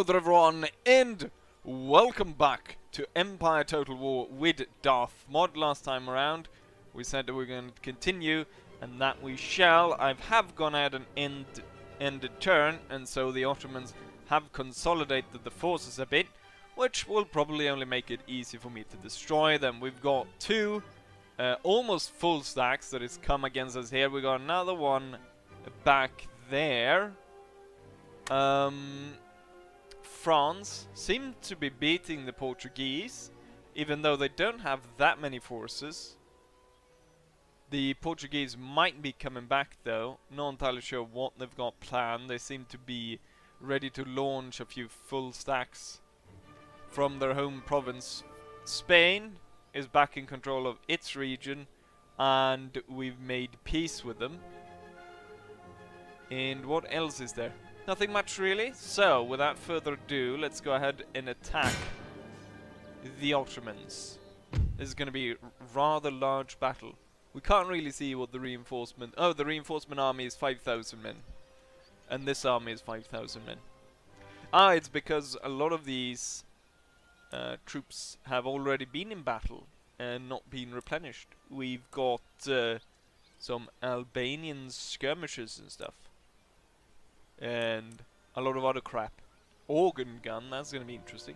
there everyone, and welcome back to Empire Total War with Darth Mod. Last time around, we said that we're going to continue, and that we shall. I have gone ahead and ended turn, and so the Ottomans have consolidated the forces a bit, which will probably only make it easy for me to destroy them. We've got two almost full stacks that has come against us here. We got another one back there. France seem to be beating the Portuguese, even though they don't have that many forces. The Portuguese might be coming back though, not entirely sure what they've got planned. They seem to be ready to launch a few full stacks from their home province. Spain is back in control of its region, and we've made peace with them. And what else is there? Nothing much really. So, without further ado, let's go ahead and attack the Ottomans. This is going to be a rather large battle. We can't really see what the reinforcement... Oh, the reinforcement army is 5,000 men. And this army is 5,000 men. Ah, it's because a lot of these troops have already been in battle and not been replenished. We've got some Albanian skirmishers and stuff. And a lot of other crap. Organ gun, that's gonna be interesting.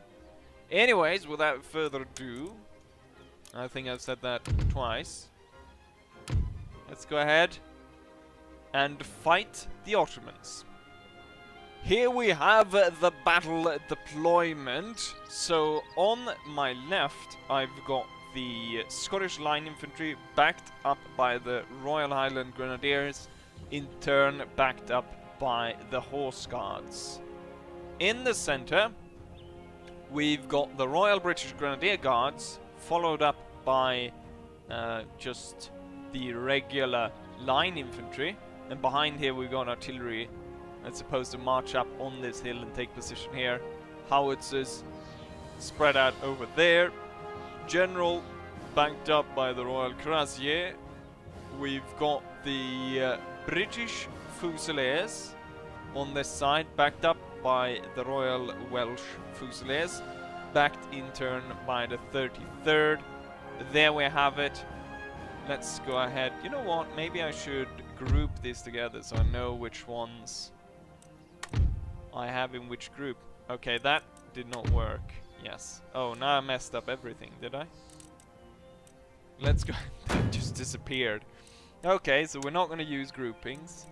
Anyways, without further ado, I think I've said that twice. Let's go ahead and fight the Ottomans. Here we have the battle deployment. So on my left, I've got the Scottish Line Infantry backed up by the Royal Highland Grenadiers, in turn backed up by the Horse Guards. In the center, we've got the Royal British Grenadier Guards, followed up by just the regular line infantry, and behind here we've got artillery that's supposed to march up on this hill and take position here. Howitzers spread out over there. General backed up by the Royal Cuirassiers. We've got the British Fusiliers on this side, backed up by the Royal Welsh Fusiliers, backed in turn by the 33rd. There we have it. Let's go ahead. You know what? Maybe I should group these together so I know which ones I have in which group. Okay, that did not work. Yes. Oh, now I messed up everything, did I? Let's go. That just disappeared. Okay, so we're not going to use groupings.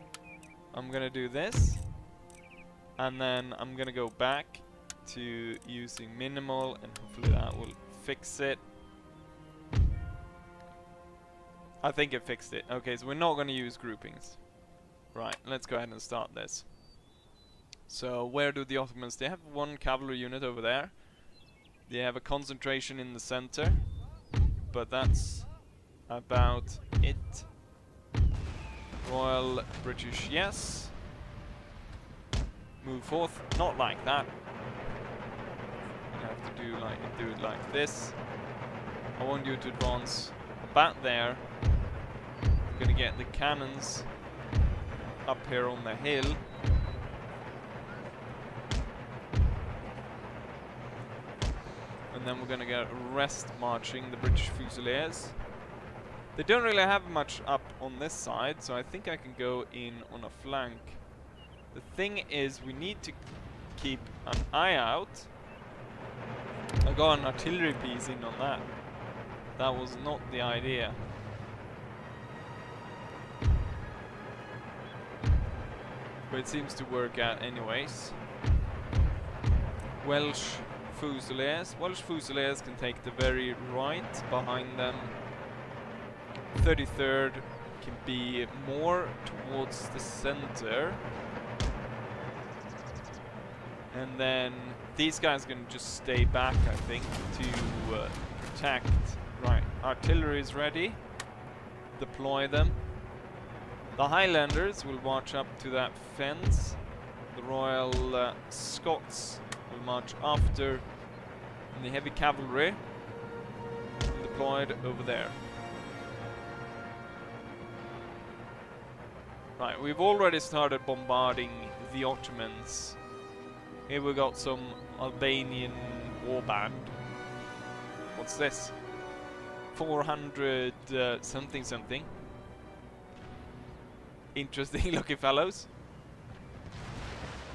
I'm going to do this. And then I'm going to go back to using minimal, and hopefully that will fix it. I think it fixed it. Okay, so we're not going to use groupings. Right, let's go ahead and start this. So, where do the Ottomans... They have one cavalry unit over there. They have a concentration in the center. But that's about it. Royal British, yes. Move forth, not like that. You have to do it like this. I want you to advance about there. I'm gonna get the cannons up here on the hill. And then we're gonna get rest marching the British Fusiliers. They don't really have much up on this side, so I think I can go in on a flank. The thing is, we need to keep an eye out. I got an artillery piece in on that. That was not the idea. But it seems to work out anyways. Welsh Fusiliers. Welsh Fusiliers can take the very right. Behind them, 33rd can be more towards the center. And then these guys can just stay back, I think, to protect. Right, artillery is ready. Deploy them. The Highlanders will march up to that fence. The Royal Scots will march after. And the heavy cavalry deployed over there. Right, we've already started bombarding the Ottomans Here we got some Albanian warband. What's this? 400 something something. Interesting looking fellows.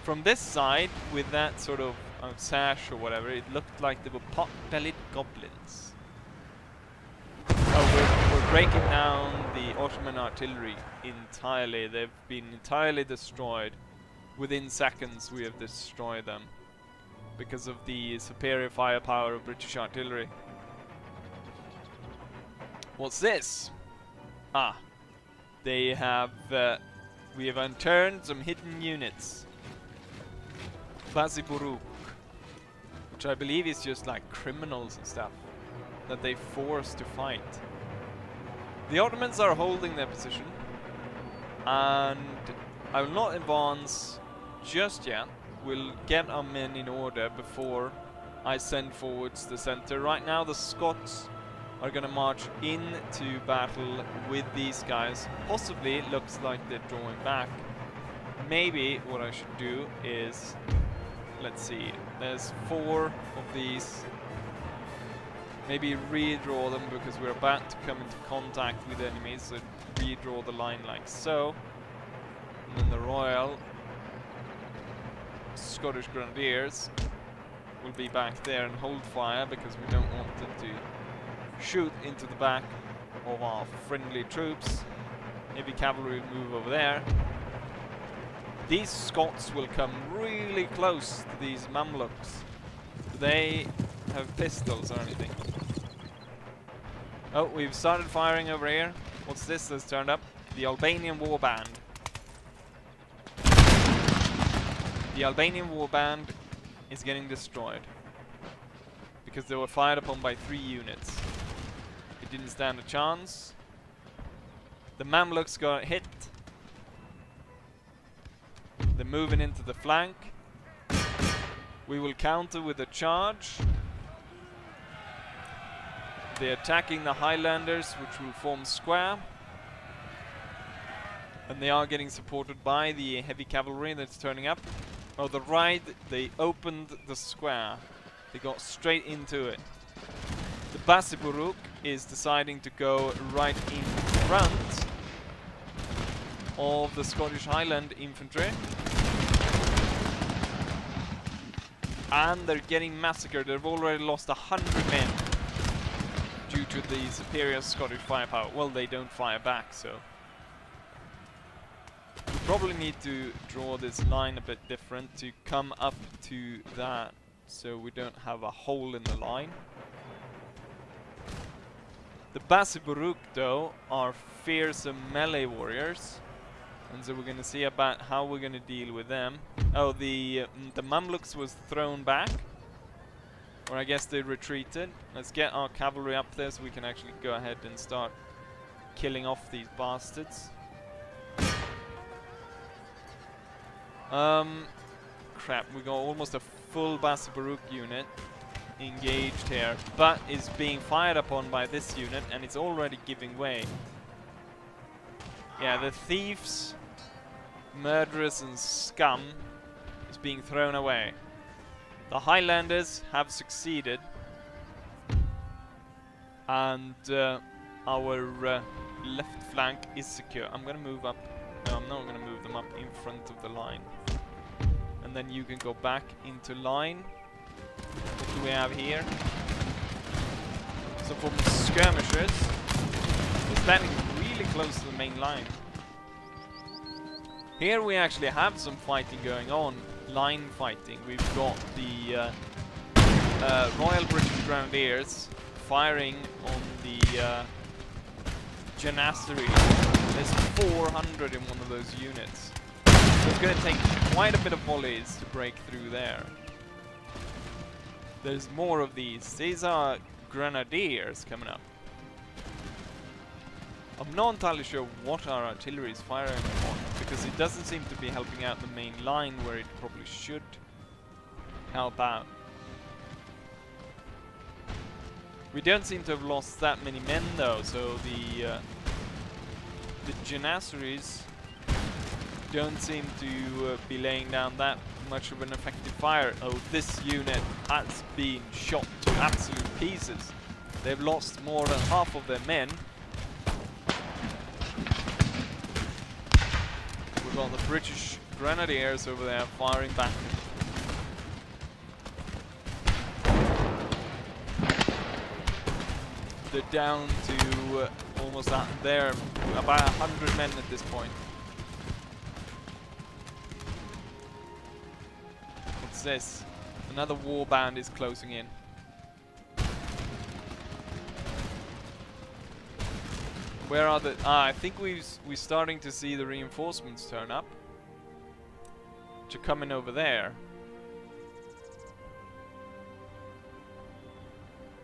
From this side, with that sort of sash or whatever, it looked like they were pot-bellied goblins. Oh, we're breaking down the Ottoman artillery entirely. They've been entirely destroyed. Within seconds we have destroyed them because of the superior firepower of British artillery. What's this? Ah, they have we have unturned some hidden units. Basiburuk, which I believe is just like criminals and stuff that they force to fight. The Ottomans are holding their position, and I will not advance just yet. We'll get our men in order before I send forwards the center. Right now the Scots are gonna march into battle with these guys. Possibly it looks like they're drawing back. Maybe what I should do is, let's see, there's 4 of these. Maybe redraw them because we're about to come into contact with enemies, so redraw the line like so. And then the Royal Scottish Grenadiers will be back there and hold fire because we don't want them to shoot into the back of our friendly troops. Heavy cavalry will move over there. These Scots will come really close to these Mamluks. Do they have pistols or anything? Oh, we've started firing over here. What's this that's turned up? The Albanian warband. The Albanian warband is getting destroyed because they were fired upon by 3 units. It didn't stand a chance. The Mamluks got hit. They're moving into the flank. We will counter with a charge. They're attacking the Highlanders, which will form square. And they are getting supported by the heavy cavalry that's turning up. Oh, the right, they opened the square. They got straight into it. The Basiburuk is deciding to go right in front of the Scottish Highland infantry. And they're getting massacred. They've already lost 100 men due to the superior Scottish firepower. Well, they don't fire back, so we probably need to draw this line a bit different to come up to that, so we don't have a hole in the line. The Basiburuk, though, are fearsome melee warriors, and so we're going to see about how we're going to deal with them. Oh, the Mamluks was thrown back, or I guess they retreated. Let's get our cavalry up there so we can actually go ahead and start killing off these bastards. Crap, we got almost a full Basiburuk unit engaged here, but is being fired upon by this unit, and it's already giving way. Yeah, the thieves, murderers and scum is being thrown away. The Highlanders have succeeded, and our left flank is secure. I'm gonna move up. No, I'm not gonna move them up in front of the line. And then you can go back into line. What do we have here? Some form of skirmishers. We're standing really close to the main line. Here we actually have some fighting going on. Line fighting. We've got the Royal British Grenadiers firing on the Janissary. There's 400 in one of those units. So it's going to take quite a bit of volleys to break through there. There's more of these. These are Grenadiers coming up. I'm not entirely sure what our artillery is firing on, because it doesn't seem to be helping out the main line where it probably should help out. We don't seem to have lost that many men though, so the Janissaries don't seem to be laying down that much of an effective fire. Oh, this unit has been shot to absolute pieces. They've lost more than half of their men. We've got the British Grenadiers over there firing back. They're down to almost that. They're about 100 men at this point. What's this? Another warband is closing in. Where are the... I think we're starting to see the reinforcements turn up. Which are coming over there.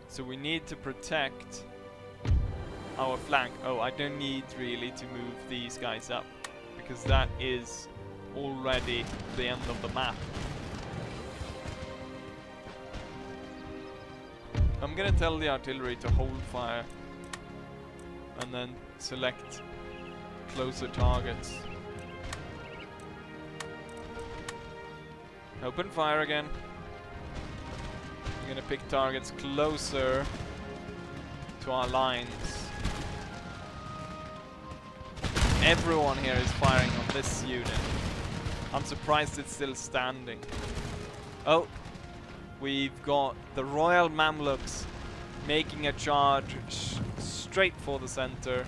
So we need to protect our flank. Oh, I don't need really to move these guys up, because that is already the end of the map. I'm gonna tell the artillery to hold fire and then select closer targets. Open fire again. I'm gonna pick targets closer to our lines. Everyone here is firing on this unit. I'm surprised it's still standing. Oh, we've got the Royal Mamluks making a charge straight for the center.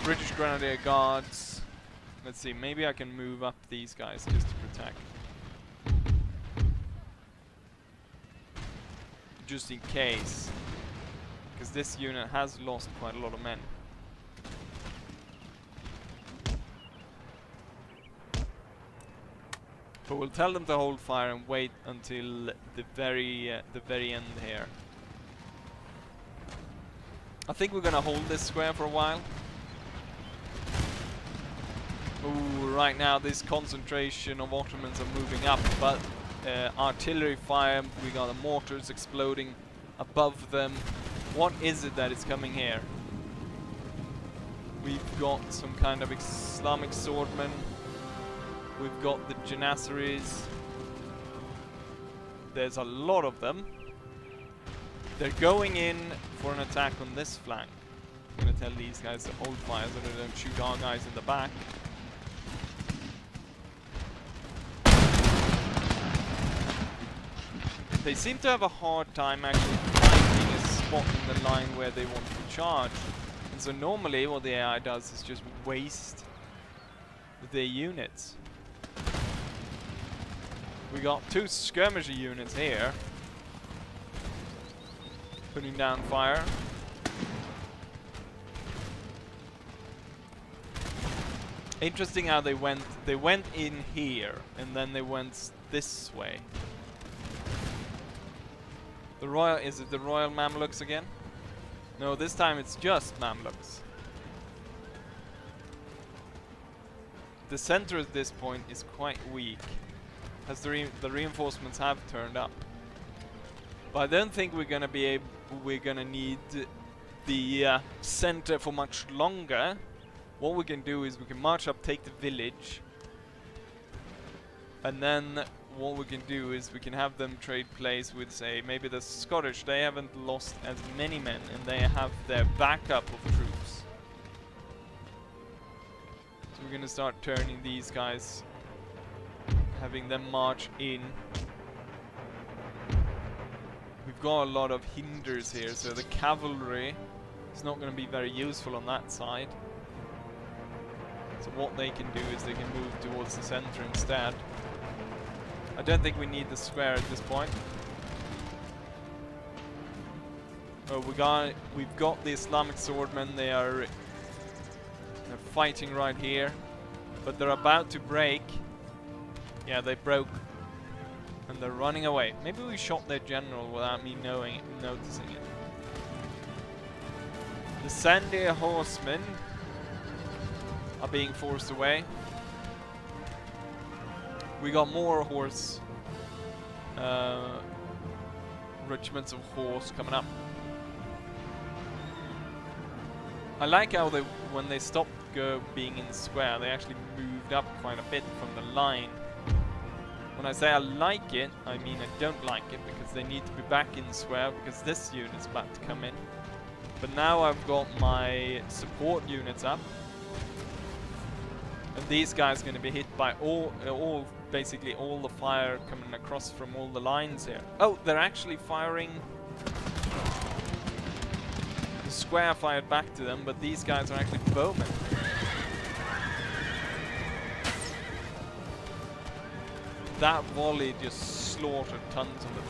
British Grenadier Guards. Let's see, maybe I can move up these guys just to protect. Just in case. Because this unit has lost quite a lot of men. But we'll tell them to hold fire and wait until the very end here. I think we're gonna hold this square for a while. Ooh, right now this concentration of Ottomans are moving up, but artillery fire, we got the mortars exploding above them. What is it that is coming here? We've got some kind of Islamic swordmen. We've got the Janissaries. There's a lot of them. They're going in for an attack on this flank. I'm gonna tell these guys to hold fire so they don't shoot our guys in the back. They seem to have a hard time actually finding a spot in the line where they want to charge. And so normally what the AI does is just waste their units. We got 2 skirmisher units here. Putting down fire. Interesting how they went in here and then they went this way. The Royal, is it the Royal Mamluks again? No, this time it's just Mamluks. The center at this point is quite weak, as the reinforcements have turned up. But I don't think we're gonna need the center for much longer. What we can do is we can march up, take the village, and then what we can do is we can have them trade place with, say, maybe the Scottish. They haven't lost as many men, and they have their backup of troops. So we're gonna start turning these guys, having them march in. We've got a lot of hinders here, so the cavalry is not going to be very useful on that side. So what they can do is they can move towards the center instead. I don't think we need the square at this point. Oh, we've got the Islamic swordmen. They're fighting right here, but they're about to break. Yeah, they broke. And they're running away. Maybe we shot their general without me noticing it. The Sandy horsemen are being forced away. We got more horse regiments of horse coming up. I like how they, when they stopped being in the square, they actually moved up quite a bit from the line. When I say I like it, I mean I don't like it, because they need to be back in the square, because this unit's about to come in. But now I've got my support units up, and these guys are going to be hit by basically all the fire coming across from all the lines here. Oh, they're actually firing. The square fired back to them, but these guys are actually bowmen. That volley just slaughtered tons of them.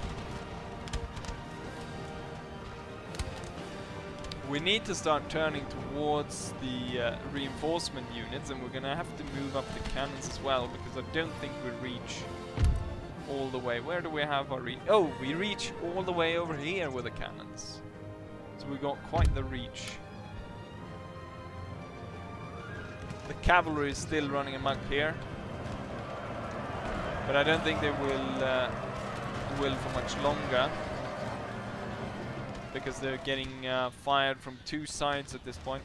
We need to start turning towards the reinforcement units, and we're going to have to move up the cannons as well, because I don't think we reach all the way. Where do we have our reach? Oh, we reach all the way over here with the cannons. So we got quite the reach. The cavalry is still running amok here, but I don't think they will for much longer, because they're getting fired from two sides at this point.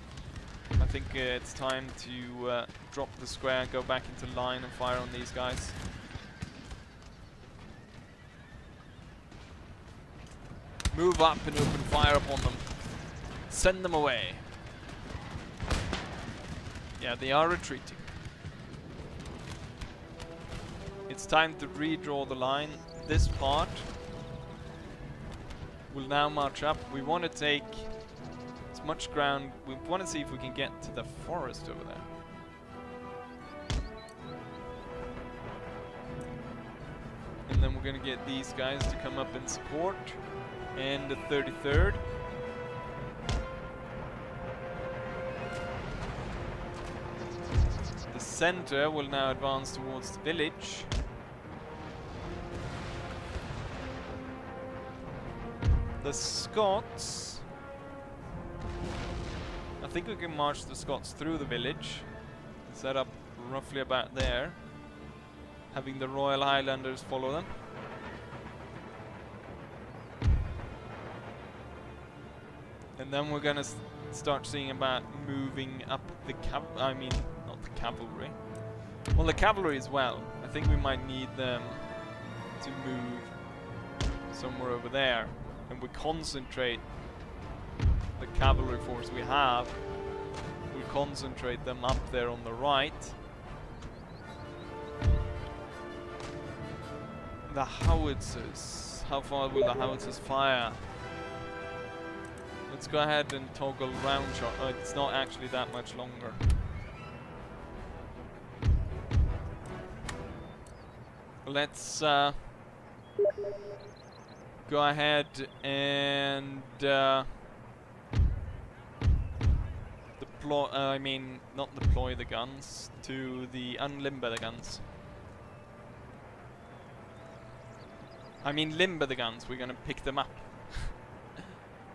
I think it's time to drop the square, go back into line and fire on these guys. Move up and open fire upon them. Send them away. Yeah, they are retreating. It's time to redraw the line. This part will now march up. We want to take as much ground. We want to see if we can get to the forest over there. And then we're going to get these guys to come up and support. And the 33rd. The center will now advance towards the village. The Scots, I think we can march the Scots through the village, set up roughly about there, having the Royal Highlanders follow them. And then we're gonna start seeing about moving up the not the cavalry. Well, the cavalry as well. I think we might need them to move somewhere over there. And we concentrate the cavalry force we have. We concentrate them up there on the right. The howitzers. How far will the howitzers fire? Let's go ahead and toggle round shot. Oh, it's not actually that much longer. Let's go ahead and deploy, not deploy the guns, to the unlimber the guns. I mean limber the guns, we're gonna pick them up.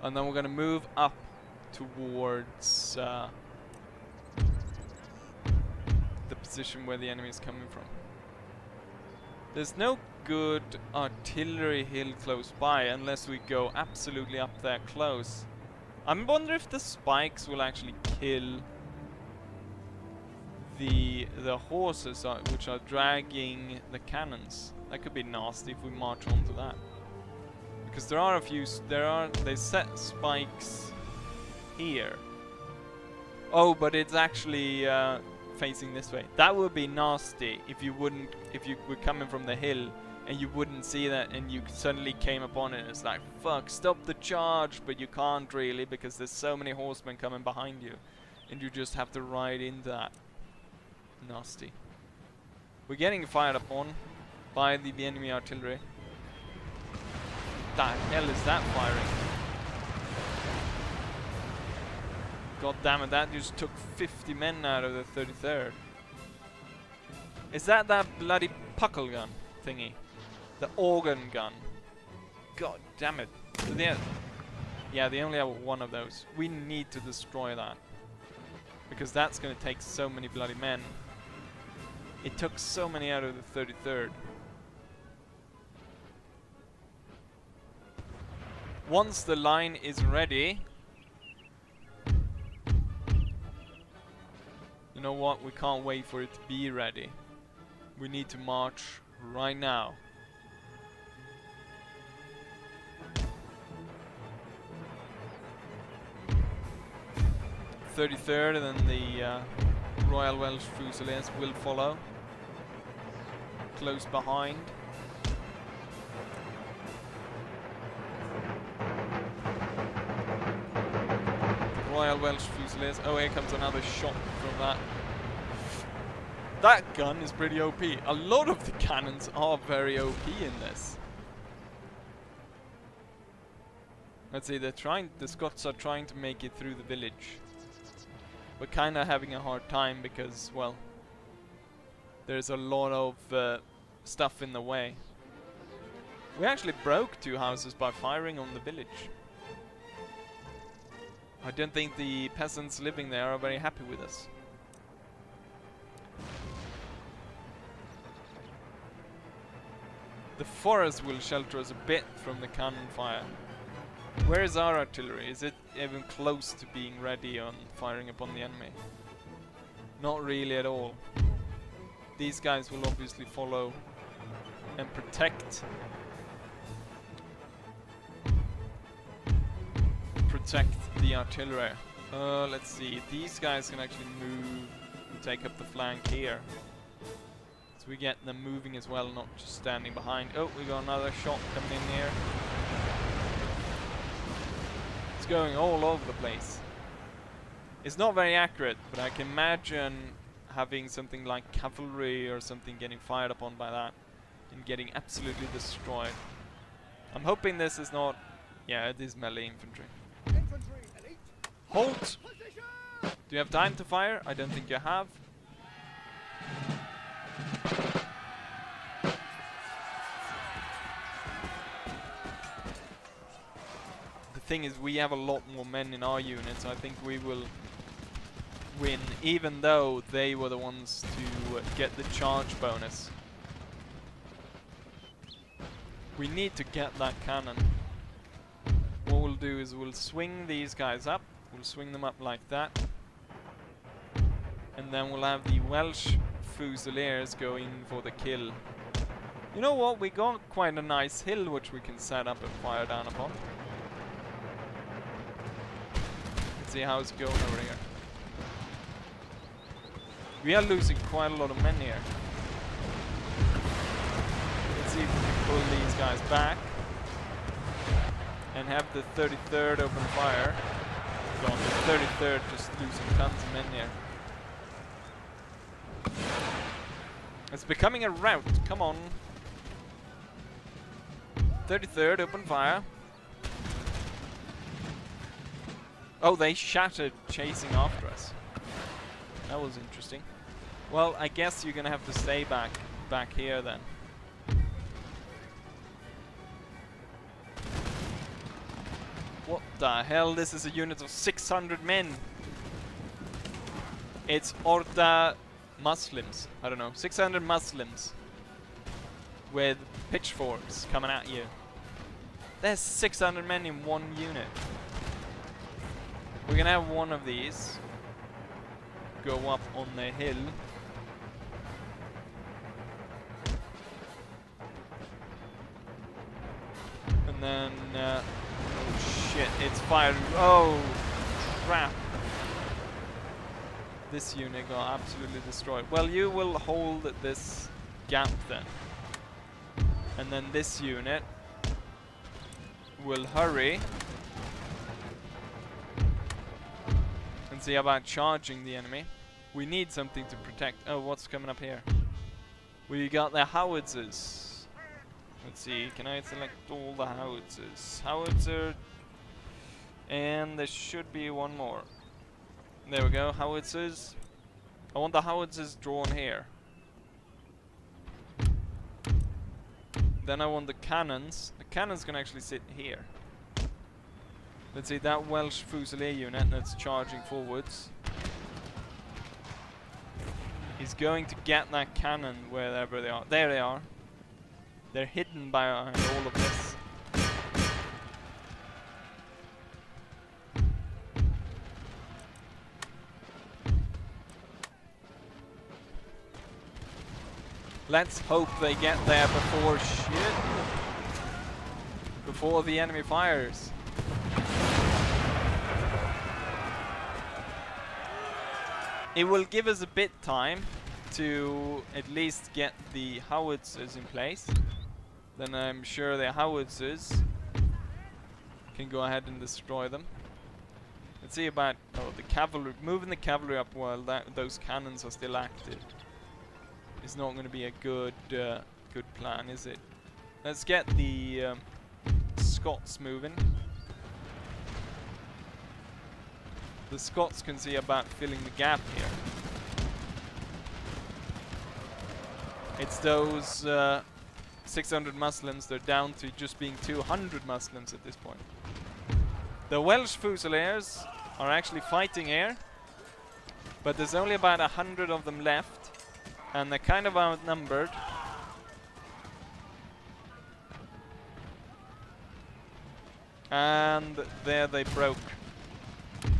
And then we're gonna move up towards the position where the enemy is coming from. There's no good artillery hill close by unless we go absolutely up there close. I wonder if the spikes will actually kill the horses which are dragging the cannons. That could be nasty if we march onto that, because there are a few. They set spikes here. Oh, but it's actually facing this way. That would be nasty if you were coming from the hill and you wouldn't see that, and you suddenly came upon it and it's like, fuck, stop the charge, but you can't really because there's so many horsemen coming behind you and you just have to ride into that. Nasty. We're getting fired upon by the enemy artillery. The hell is that firing? God damn it, that just took 50 men out of the 33rd. Is that bloody puckle gun thingy? The organ gun. God damn it. So yeah, they only have one of those. We need to destroy that, because that's going to take so many bloody men. It took so many out of the 33rd. Once the line is ready, You know what? We can't wait for it to be ready. We need to march right now. (33rd) and then the Royal Welsh Fusiliers will follow. Close behind. Royal Welsh Fusiliers. Oh, here comes another shot from that. That gun is pretty OP. A lot of the cannons are very OP in this. Let's see, the Scots are trying to make it through the village. We're kind of having a hard time because, well, there's a lot of stuff in the way. We actually broke 2 houses by firing on the village. I don't think the peasants living there are very happy with us. The forest will shelter us a bit from the cannon fire. Where is our artillery? Is it even close to being ready on firing upon the enemy? Not really at all. These guys will obviously follow and protect the artillery. Let's see. These guys can actually move and take up the flank here. So we get them moving as well, not just standing behind. Oh, we got another shot coming in here. It's going all over the place. It's not very accurate, but I can imagine having something like cavalry or something getting fired upon by that and getting absolutely destroyed. I'm hoping this is not... Yeah, it is melee infantry. Halt! Do you have time to fire? I don't think you have. The thing is, we have a lot more men in our unit, so I think we will win, even though they were the ones to get the charge bonus. We need to get that cannon. What we'll do is we'll swing these guys up. We'll swing them up like that. And then we'll have the Welsh Fusiliers going for the kill. You know what? We got quite a nice hill which we can set up and fire down upon. Let's see how it's going over here. We are losing quite a lot of men here. Let's see if we can pull these guys back and have the 33rd open fire. Gone. The 33rd just losing tons of men here. It's becoming a rout. Come on. 33rd open fire. Oh, they shattered chasing after us. That was interesting. Well, I guess you're gonna have to stay back here then. What the hell? This is a unit of 600 men. It's Orda Muslims. I don't know. 600 Muslims with pitchforks coming at you. There's 600 men in one unit. We're gonna have one of these go up on the hill. And then, oh shit, it's fired. Oh, crap. This unit got absolutely destroyed. Well, you will hold this gap then. And then this unit will hurry and see about charging the enemy. We need something to protect. Oh, what's coming up here? We got the howitzers. Let's see, can I select all the howitzers? Howitzer, and there should be one more. There we go, howitzers. I want the howitzers drawn here. Then I want the cannons. The cannons can actually sit here. Let's see, that Welsh Fusilier unit that's charging forwards is going to get that cannon wherever they are. There they are. They're hidden behind all of this. Let's hope they get there before before the enemy fires. It will give us a bit time to at least get the howitzers in place. Then I'm sure the howitzers can go ahead and destroy them. Let's see about the cavalry. Moving the cavalry up while those cannons are still active is not going to be a good plan, is it? Let's get the Scots moving. The Scots can see about filling the gap here. It's those 600 Muslims. They're down to just being 200 Muslims at this point. The Welsh Fusiliers are actually fighting here, but there's only about 100 of them left, and they're kind of outnumbered. And there they broke.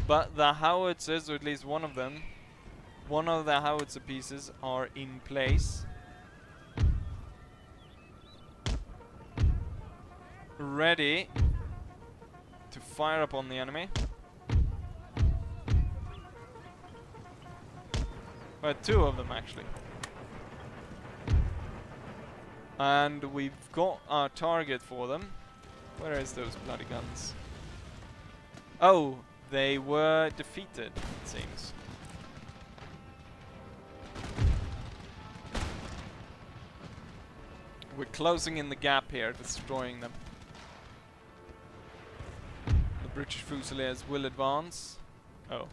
But the howitzers, or at least one of them, one of the howitzer pieces are in place. Ready to fire upon the enemy. Well, two of them actually. And we've got our target for them. Where is those bloody guns? Oh, they were defeated, it seems. We're closing in the gap here, destroying them. The British Fusiliers will advance. Oh.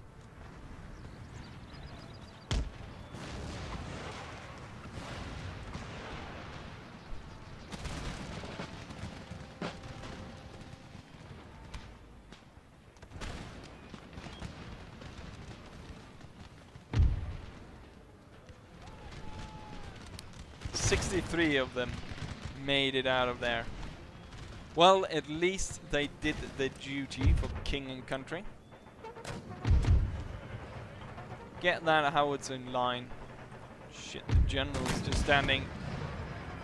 Three of them made it out of there. Well, at least they did the duty for king and country. Get that howitzer in line. Shit, the general's just standing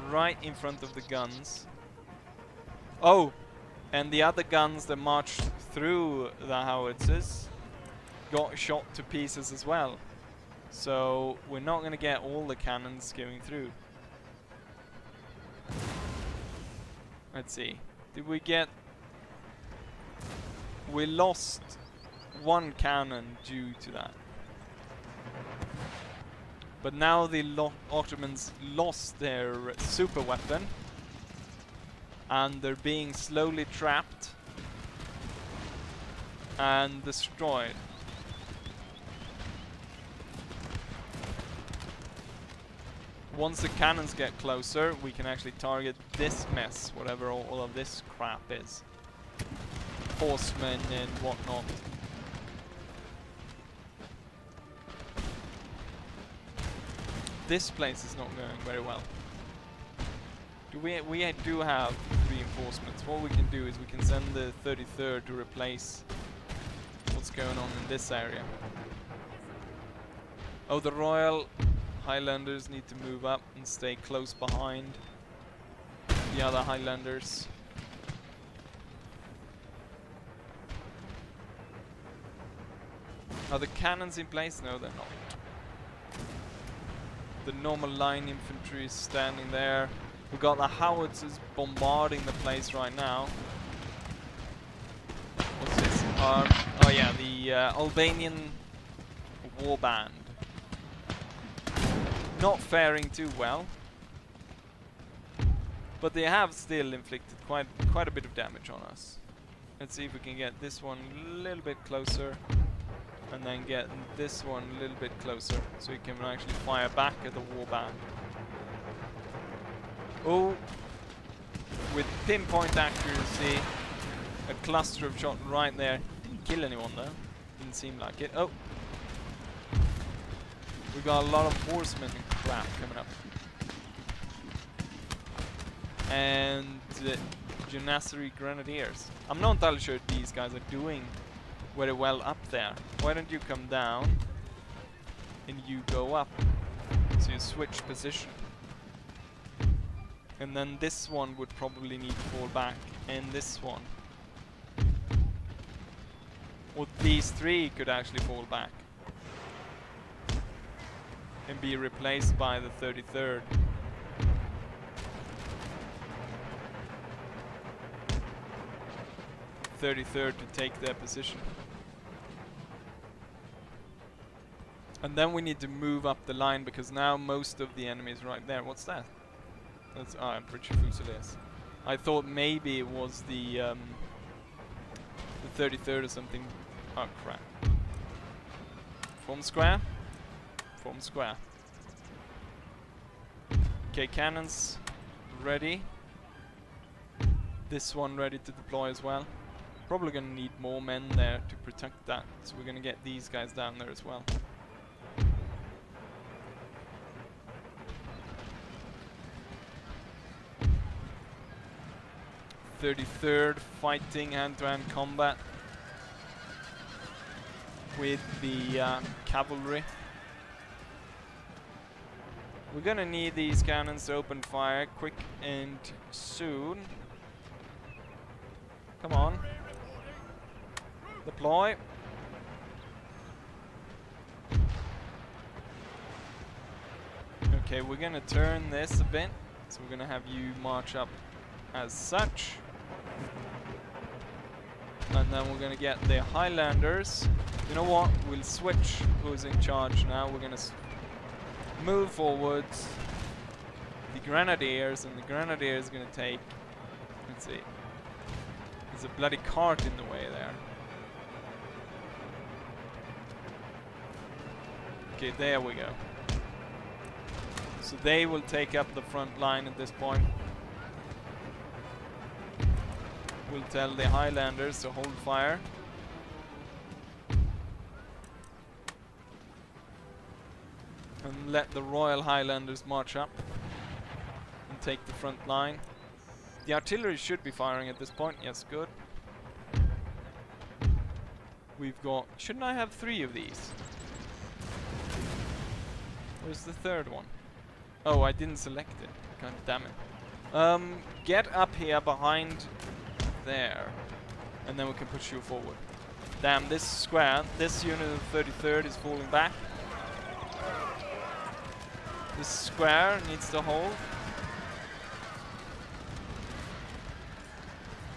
right in front of the guns. Oh, and the other guns that marched through the howitzers got shot to pieces as well. So we're not going to get all the cannons going through. Let's see. Did we get... We lost one cannon due to that. But now the Ottomans lost their super weapon. And they're being slowly trapped and destroyed. Once the cannons get closer, we can actually target this mess, whatever all of this crap is. Horsemen and whatnot. This place is not going very well. We do have reinforcements. What we can do is we can send the 33rd to replace what's going on in this area. Oh, the Royal Highlanders need to move up and stay close behind the other Highlanders. Are the cannons in place? No, they're not. The normal line infantry is standing there. We've got the howitzers bombarding the place right now. What's this? Oh yeah, the Albanian warband. Not faring too well, but they have still inflicted quite a bit of damage on us. Let's see if we can get this one a little bit closer, and then get this one a little bit closer, so we can actually fire back at the warband. Oh, with pinpoint accuracy, a cluster of shot right there. Didn't kill anyone though, didn't seem like it. Oh. We got a lot of horsemen and crap coming up. And Janissary Grenadiers. I'm not entirely sure these guys are doing very well up there. Why don't you come down and you go up? So you switch position. And then this one would probably need to fall back, and this one. Or these three could actually fall back and be replaced by the 33rd. The 33rd to take their position. And then we need to move up the line because now most of the enemy is right there. What's that? That's British Fusiliers. I thought maybe it was the 33rd or something. Oh crap. Form square. Form square. Okay, cannons ready. This one ready to deploy as well. Probably gonna need more men there to protect that. So we're gonna get these guys down there as well. .33rd fighting hand-to-hand combat with the cavalry. We're gonna need these cannons to open fire quick and soon. Come on. Deploy. Okay, we're gonna turn this a bit. So we're gonna have you march up as such. And then we're gonna get the Highlanders. You know what? We'll switch who's in charge now. We're gonna move forwards. The Grenadiers, and the Grenadiers gonna take. Let's see. There's a bloody cart in the way there. Okay, there we go. So they will take up the front line at this point. We'll tell the Highlanders to hold fire. And let the Royal Highlanders march up and take the front line. The artillery should be firing at this point. Yes, good. We've got... Shouldn't I have 3 of these? Where's the third one? Oh, I didn't select it. God damn it. Get up here behind there. And then we can push you forward. Damn, this square, this unit of 33rd is falling back. This square needs to hold.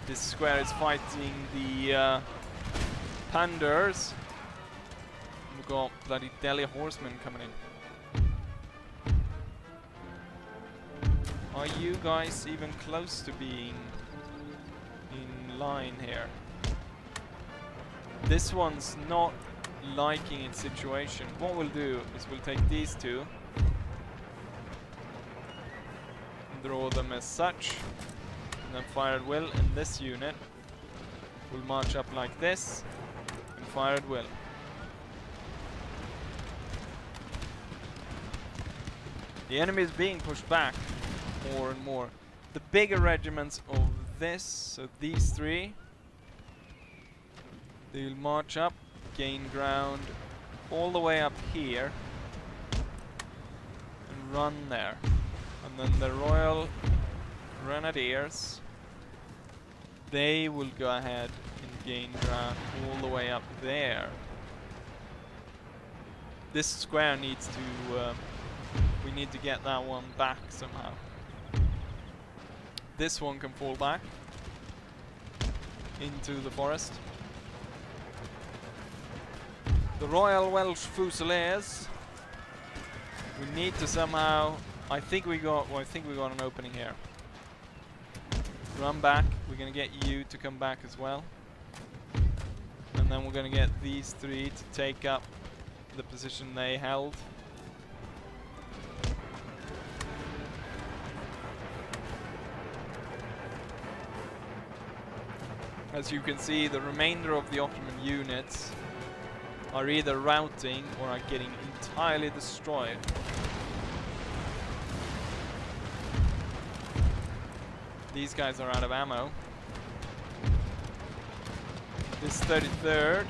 This square is fighting the Pandurs. We've got bloody Delhi horsemen coming in. Are you guys even close to being in line here? This one's not liking its situation. What we'll do is we'll take these two, draw them as such, and then fire at will, and this unit will march up like this and fire at will. The enemy is being pushed back more and more. The bigger regiments of this, so these 3, they'll march up, gain ground all the way up here and run there. And then the Royal Grenadiers, they will go ahead and gain ground all the way up there. This square needs to we need to get that one back somehow. This one can fall back into the forest. The Royal Welsh Fusiliers, we need to somehow... I think we got an opening here. Run back. We're gonna get you to come back as well. And then we're gonna get these 3 to take up the position they held. As you can see, the remainder of the Ottoman units are either routing or are getting entirely destroyed. These guys are out of ammo. This 33rd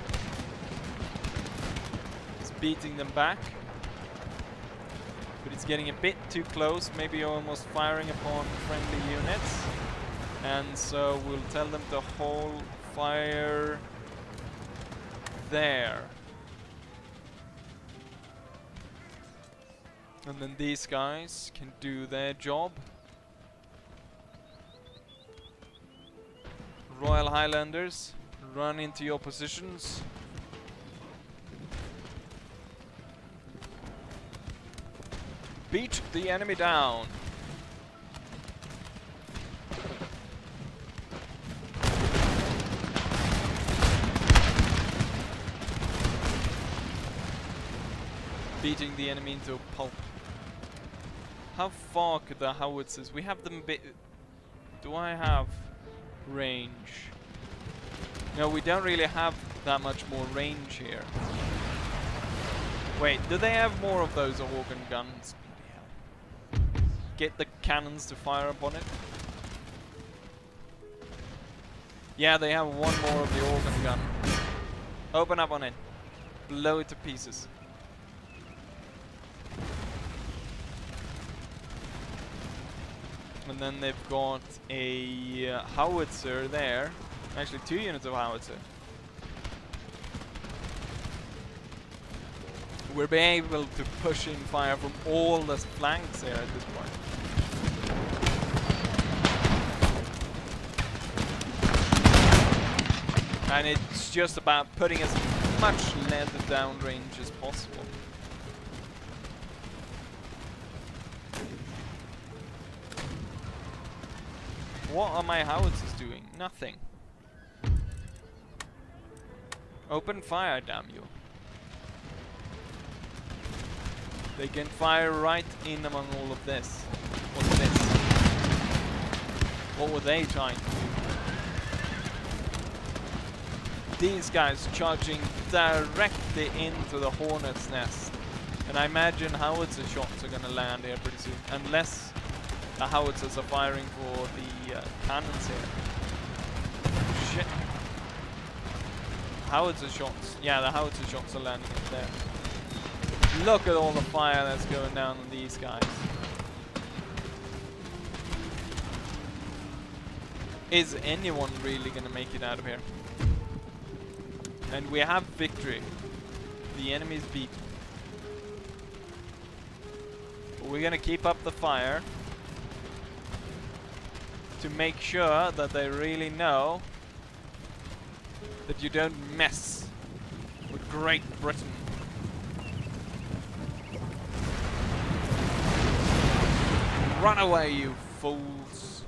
is beating them back. But it's getting a bit too close, maybe almost firing upon friendly units. And so we'll tell them to hold fire there. And then these guys can do their job. Royal Highlanders, run into your positions. Beat the enemy down. Beating the enemy into a pulp. How far could the howitzers? We have them bit. Do I have range? No, we don't really have that much more range here. Wait, do they have more of those organ guns? Bloody hell. Get the cannons to fire upon it. Yeah, they have one more of the organ gun. Open up on it. Blow it to pieces. And then they've got a howitzer there. Actually, 2 units of howitzer. We're being able to push in fire from all the flanks here at this point. And it's just about putting as much lead downrange as possible. What are my howitzers doing? Nothing. Open fire, damn you. They can fire right in among all of this. What's this? What were they trying to do? These guys charging directly into the hornet's nest. And I imagine howitzer shots are gonna land here pretty soon. Unless the howitzers are firing for the cannons here. Shit. Howitzer shots. Yeah, the howitzer shots are landing in there. Look at all the fire that's going down on these guys. Is anyone really gonna make it out of here? And we have victory. The enemy's beaten. But we're gonna keep up the fire to make sure that they really know that you don't mess with Great Britain. Run away, you fools!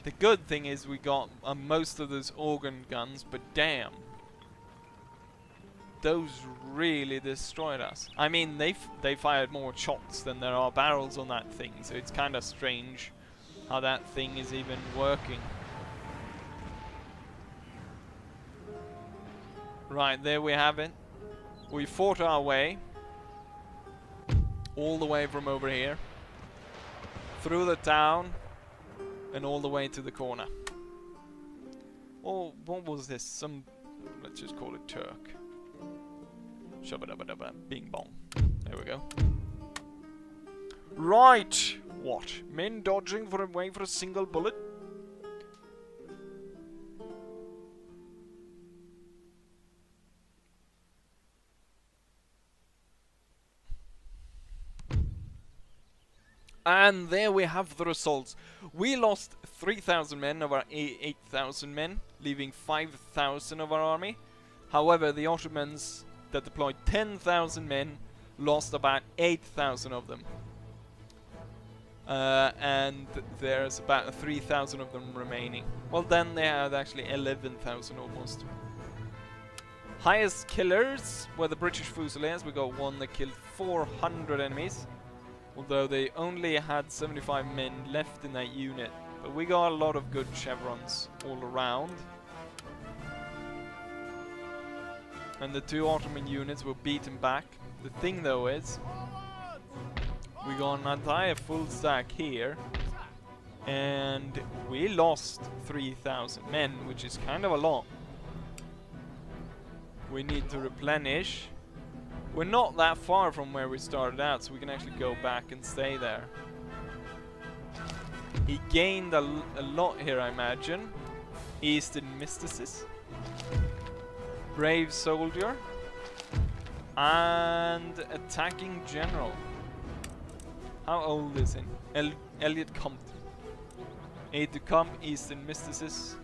The good thing is we got most of those organ guns, but damn, those really destroyed us. I mean, they fired more shots than there are barrels on that thing, so it's kind of strange how that thing is even working. Right, there we have it. We fought our way all the way from over here, through the town, and all the way to the corner. Oh, what was this? Some, let's just call it Turk. Shabba-dabba-dabba, bing bong. There we go. Right! What? Men dodging for away for a single bullet? And there we have the results. We lost 3,000 men of our 8,000 men, leaving 5,000 of our army. However, the Ottomans that deployed 10,000 men lost about 8,000 of them. And there's about 3,000 of them remaining. Well, then they had actually 11,000 almost. Highest killers were the British Fusiliers. We got one that killed 400 enemies. Although they only had 75 men left in that unit. But we got a lot of good chevrons all around. And the 2 Ottoman units were beaten back. The thing though is, we got an entire full stack here. And we lost 3,000 men, which is kind of a lot. We need to replenish. We're not that far from where we started out, so we can actually go back and stay there. He gained a lot here, I imagine. Eastern Mysticis. Brave Soldier. And Attacking General. How old is he? Elliot Compton. Aid to come, Eastern Mysticis.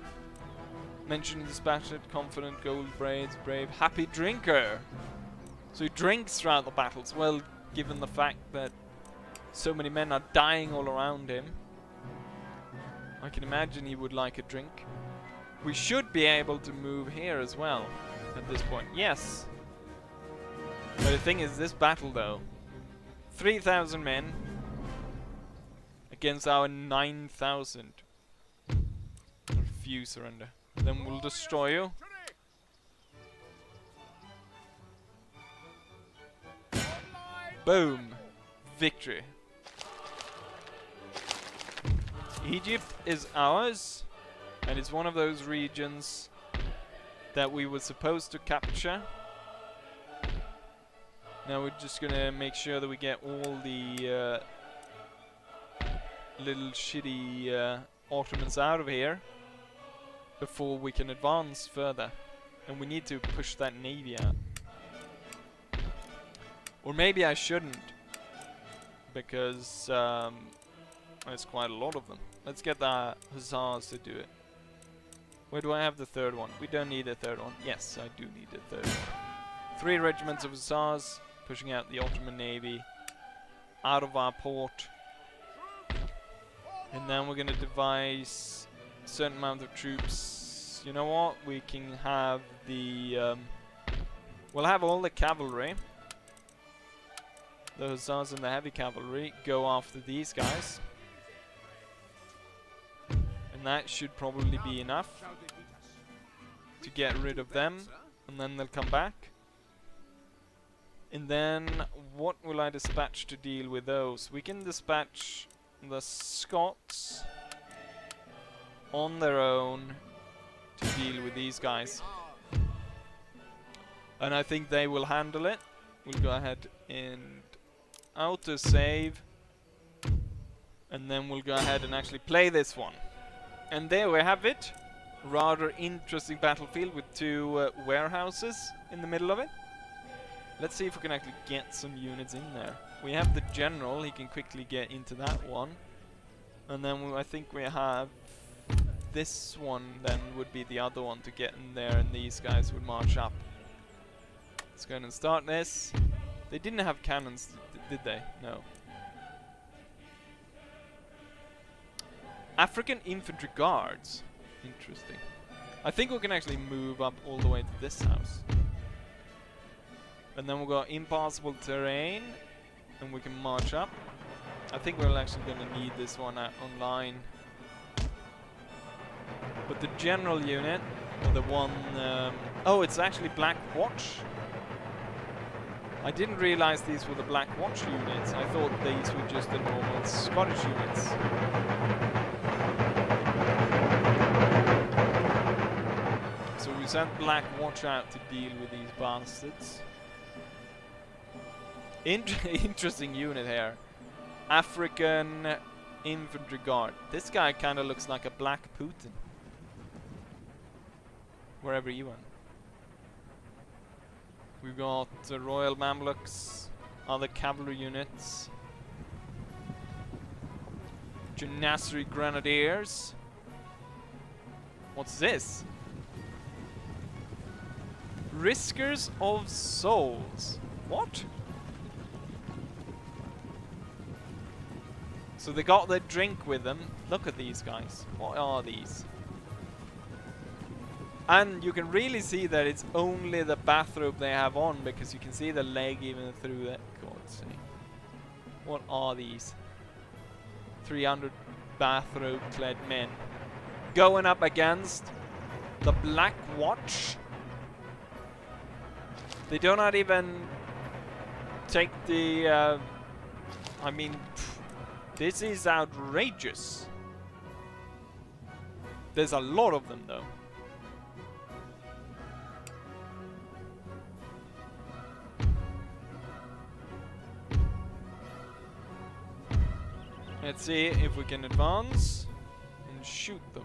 Mentioned dispassionate, confident, gold braids, brave, happy drinker. So he drinks throughout the battles. Well, given the fact that so many men are dying all around him, I can imagine he would like a drink. We should be able to move here as well at this point. Yes. But the thing is, this battle though, 3,000 men against our 9,000. Refuse surrender. Then we'll destroy you. Boom. Victory. Egypt is ours, and it's one of those regions that we were supposed to capture. Now we're just gonna make sure that we get all the little shitty Ottomans out of here before we can advance further. And we need to push that navy out. Or maybe I shouldn't, because there's quite a lot of them. Let's get the Hussars to do it. Where do I have the third one? We don't need a third one. Yes, I do need a third one. 3 regiments of Hussars pushing out the Ottoman navy out of our port. And then we're going to devise a certain amount of troops. You know what? We can have the... we'll have all the cavalry. The Hussars and the heavy cavalry go after these guys. And that should probably be enough to get rid of them. And then they'll come back. And then what will I dispatch to deal with those? We can dispatch the Scots on their own to deal with these guys. And I think they will handle it. We'll go ahead and autosave. And then we'll go ahead and actually play this one. And there we have it. Rather interesting battlefield with 2 warehouses in the middle of it. Let's see if we can actually get some units in there. We have the general, he can quickly get into that one. And then I think we have this one then would be the other one to get in there, and these guys would march up. Let's go ahead and start this. They didn't have cannons, did they? No. African infantry guards. Interesting. I think we can actually move up all the way to this house. And then we'll go impassable terrain, and we can march up. I think we're actually going to need this one online. But the general unit, or the one... oh, it's actually Black Watch. I didn't realize these were the Black Watch units. I thought these were just the normal Scottish units. So we sent Black Watch out to deal with these bastards. Interesting unit here. African infantry guard. This guy kind of looks like a Black Putin. Wherever he went. We've got Royal Mamluks, other cavalry units. Janissary Grenadiers. What's this? Riskers of Souls. What? So they got their drink with them. Look at these guys. What are these? And you can really see that it's only the bathrobe they have on, because you can see the leg even through that. God's sake. What are these? 300 bathrobe clad men going up against the Black Watch. They do not even take the I mean, this is outrageous. There's a lot of them though. Let's see if we can advance and shoot them.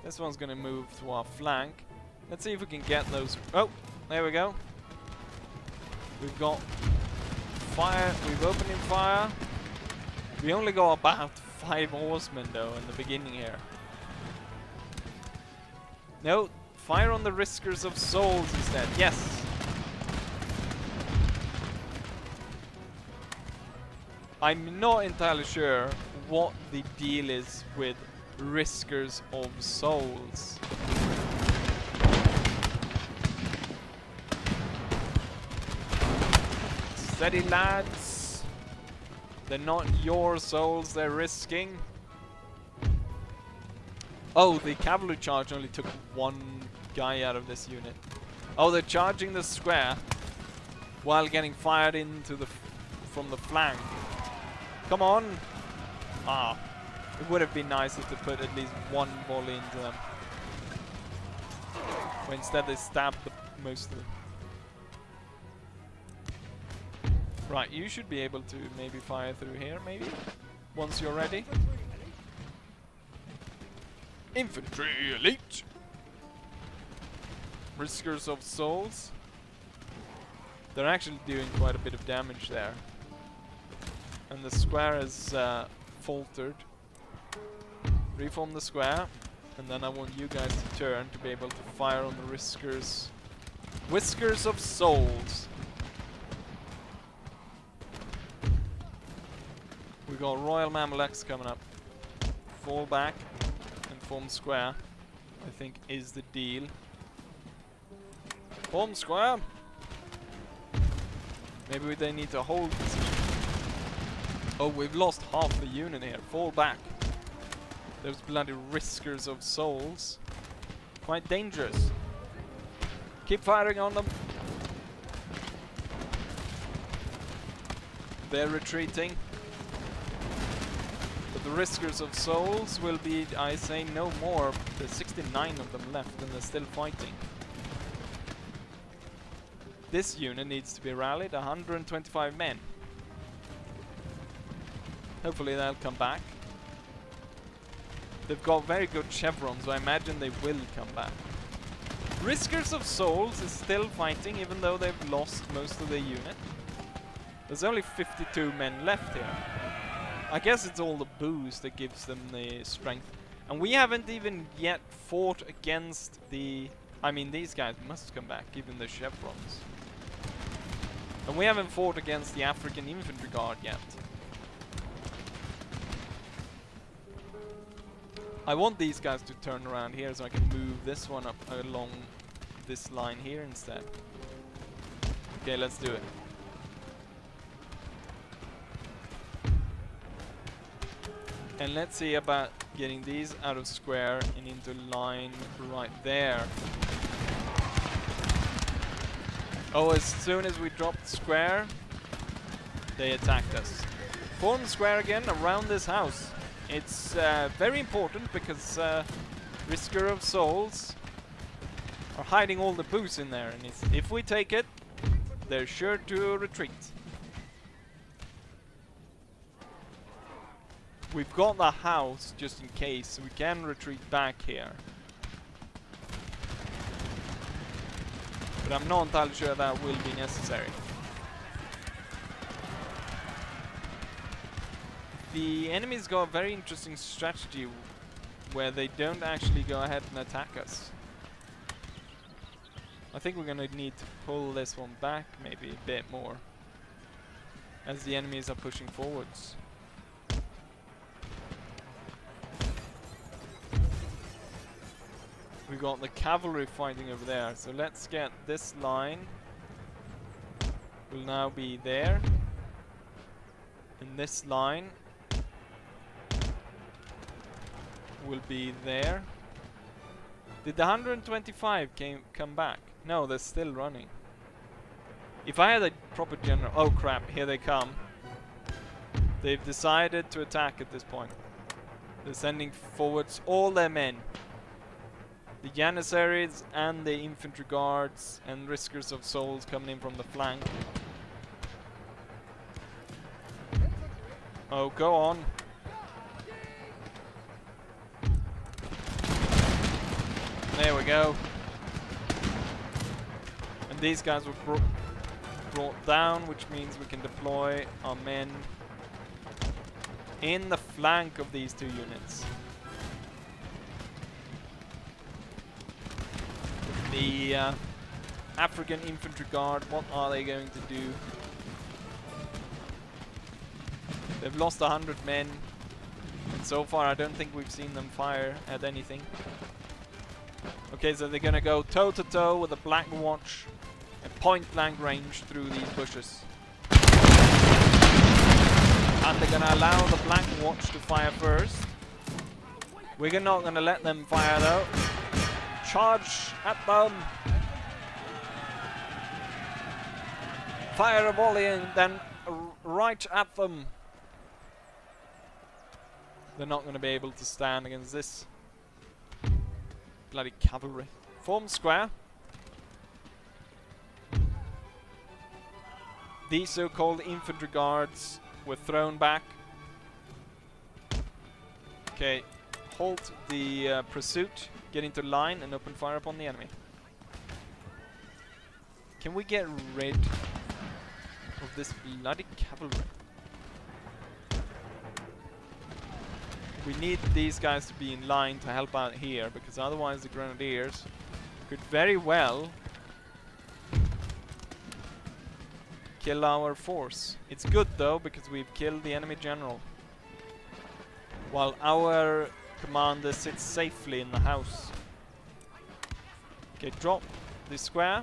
This one's gonna move to our flank. Let's see if we can get those. Oh, there we go. We've got fire. We've opened in fire. We only got about 5 horsemen though in the beginning here. No, fire on the Riskers of Souls instead. Yes. I'm not entirely sure what the deal is with Riskers of Souls. Steady, lads. They're not your souls they're risking. Oh, the cavalry charge only took 1 guy out of this unit. Oh, they're charging the square while getting fired into the from the flank. Come on! Ah, it would have been nicer to put at least 1 volley into them. But instead they stabbed most of them. Right, you should be able to maybe fire through here, maybe? Once you're ready. Infantry elite! Riskers of Souls. They're actually doing quite a bit of damage there. And the square is faltered. Reform the square. And then I want you guys to turn to be able to fire on the Riskers. Whiskers of Souls. We got Royal Mamelukes coming up. Fall back and form square, I think is the deal. Form square. Maybe they need to hold position. Oh, we've lost half the unit here. Fall back. Those bloody Riskers of Souls. Quite dangerous. Keep firing on them. They're retreating. But the Riskers of Souls will be, I say, no more. There's 69 of them left and they're still fighting. This unit needs to be rallied, 125 men. Hopefully they'll come back. They've got very good chevrons, so I imagine they will come back. Riskers of Souls is still fighting, even though they've lost most of their unit. There's only 52 men left here. I guess it's all the booze that gives them the strength. And we haven't even yet fought against the... I mean, these guys must come back, given the chevrons. And we haven't fought against the African Infantry Guard yet. I want these guys to turn around here so I can move this one up along this line here instead. Okay, let's do it. And let's see about getting these out of square and into line right there. Oh, as soon as we dropped square, they attacked us. Form square again around this house. It's very important because Risker of Souls are hiding all the booze in there, and if we take it, they're sure to retreat. We've got the house just in case, so we can retreat back here. But I'm not entirely sure that will be necessary. The enemy's got a very interesting strategy where they don't actually go ahead and attack us. I think we're gonna need to pull this one back maybe a bit more as the enemies are pushing forwards. We got the cavalry fighting over there, so let's get this line will now be there, and this line will be there. Did the 125 come back? No, they're still running. If I had a proper general... Oh crap, here they come. They've decided to attack at this point. They're sending forwards all their men. The Janissaries and the infantry guards and Riskers of Souls coming in from the flank. Oh, go on. There we go. And these guys were brought down, which means we can deploy our men in the flank of these two units. The African Infantry Guard, what are they going to do? They've lost 100 men, and so far I don't think we've seen them fire at anything. Okay, so they're gonna go toe to toe with the Black Watch at point blank range through these bushes. And they're gonna allow the Black Watch to fire first. We're not gonna let them fire though. Charge at them! Fire a volley and then right at them. They're not gonna be able to stand against this bloody cavalry. Form square. These so-called infantry guards were thrown back. Okay, halt the pursuit, get into line and open fire upon the enemy. Can we get rid of this bloody cavalry? We need these guys to be in line to help out here, because otherwise the grenadiers could very well kill our force. It's good though, because we've killed the enemy general, while our commander sits safely in the house. Okay, drop the square.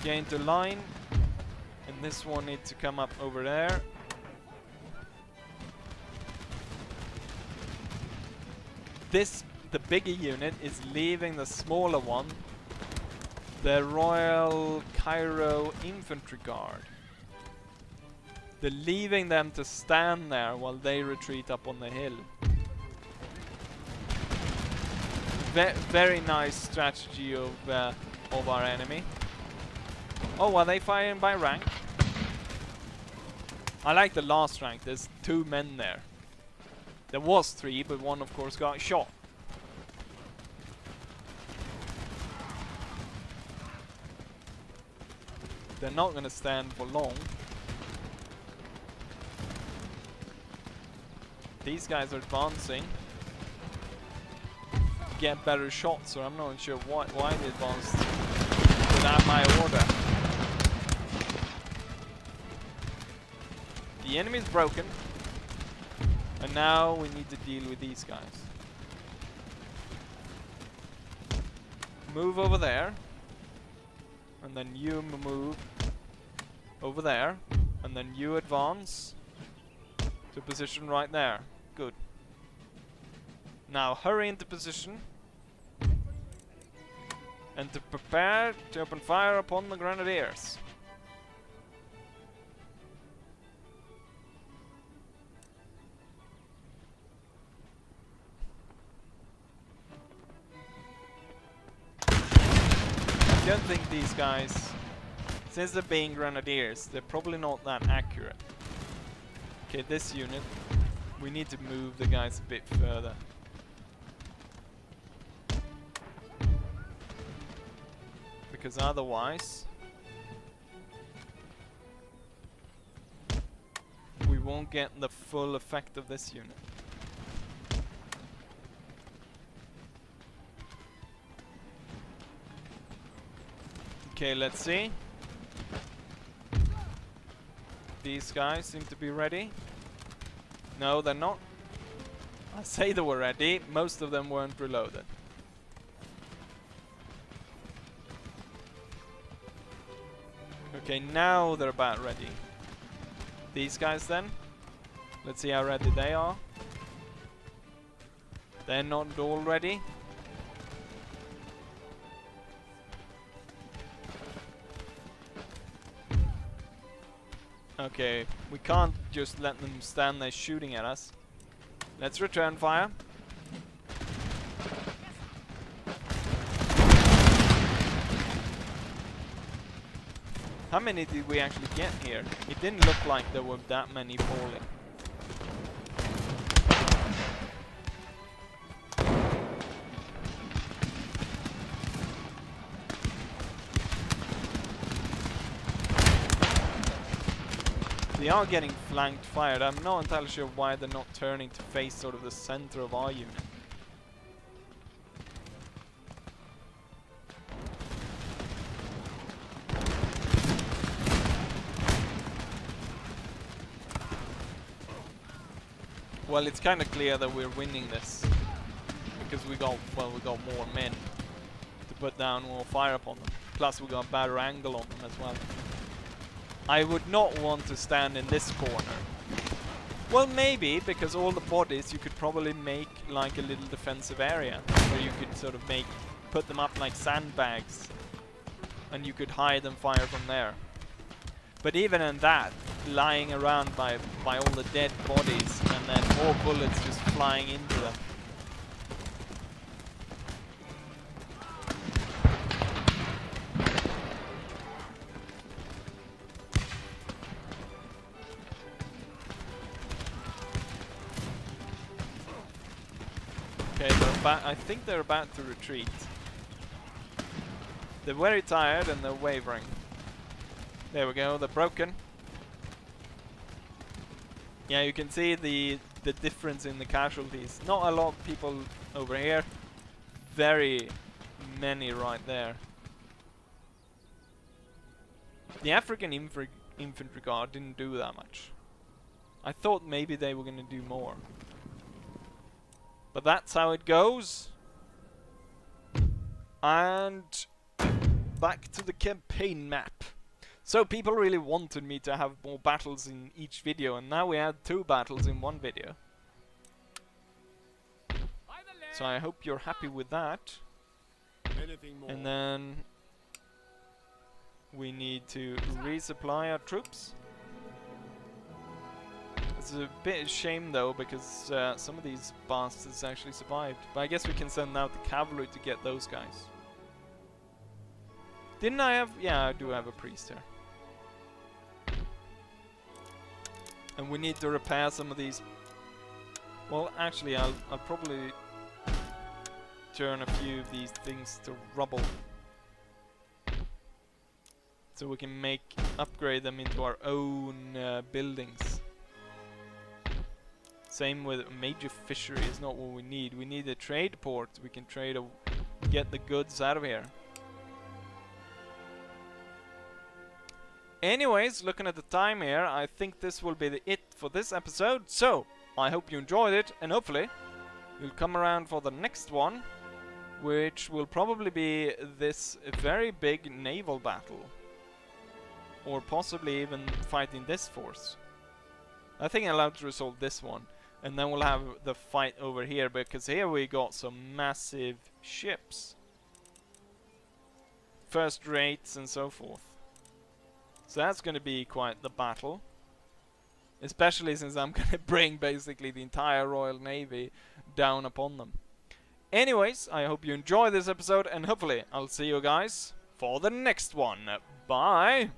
Get into line. And this one needs to come up over there. The bigger unit is leaving the smaller one, the Royal Cairo Infantry Guard. They're leaving them to stand there while they retreat up on the hill. Very nice strategy of our enemy. Oh, are they firing by rank? I like the last rank. There's 2 men there. There was 3, but one of course got shot. They're not gonna stand for long. These guys are advancing to get better shots, so I'm not sure why they advanced without my order. The enemy's broken, and now we need to deal with these guys. Move over there, and then you move over there, and then you advance to position right there. Good. Now hurry into position and to prepare to open fire upon the grenadiers. I don't think these guys, since they're being grenadiers, they're probably not that accurate. Okay, this unit, we need to move the guys a bit further. Because otherwise we won't get the full effect of this unit. Okay, let's see. These guys seem to be ready. No, they're not. I say they were ready. Most of them weren't reloaded. Okay, now they're about ready. These guys then. Let's see how ready they are. They're not all ready. Okay, we can't just let them stand there shooting at us. Let's return fire. How many did we actually get here? It didn't look like there were that many falling. They are getting flanked fired. I'm not entirely sure why they're not turning to face sort of the center of our unit. Well, it's kind of clear that we're winning this because we got more men to put down more fire upon them. Plus we got a better angle on them as well. I would not want to stand in this corner. Well, maybe, because all the bodies you could probably make like a little defensive area where you could sort of put them up like sandbags and you could hide and fire from there. But even in that, lying around by all the dead bodies and then more bullets just flying into them. Okay, I think they're about to retreat. They're very tired and they're wavering. There we go, they're broken. Yeah, you can see the difference in the casualties. Not a lot of people over here. Very many right there. The African infantry guard didn't do that much. I thought maybe they were going to do more. But that's how it goes. And back to the campaign map. So people really wanted me to have more battles in each video, and now we had 2 battles in one video. So I hope you're happy with that. And then we need to resupply our troops. It's a bit of a shame though, because some of these bastards actually survived. But I guess we can send out the cavalry to get those guys. Didn't I have... yeah, I do have a priest here. And we need to repair some of these... well, actually, I'll probably turn a few of these things to rubble. So we can upgrade them into our own buildings. Same with a major fishery is not what we need. We need a trade port. We can get the goods out of here. Anyways, looking at the time here, I think this will be it for this episode. So, I hope you enjoyed it, and hopefully you'll come around for the next one, which will probably be this very big naval battle. Or possibly even fighting this force. I think I'll have to resolve this one. And then we'll have the fight over here, because here we got some massive ships. First rates and so forth. So that's going to be quite the battle. Especially since I'm going to bring basically the entire Royal Navy down upon them. Anyways, I hope you enjoy this episode, and hopefully I'll see you guys for the next one. Bye!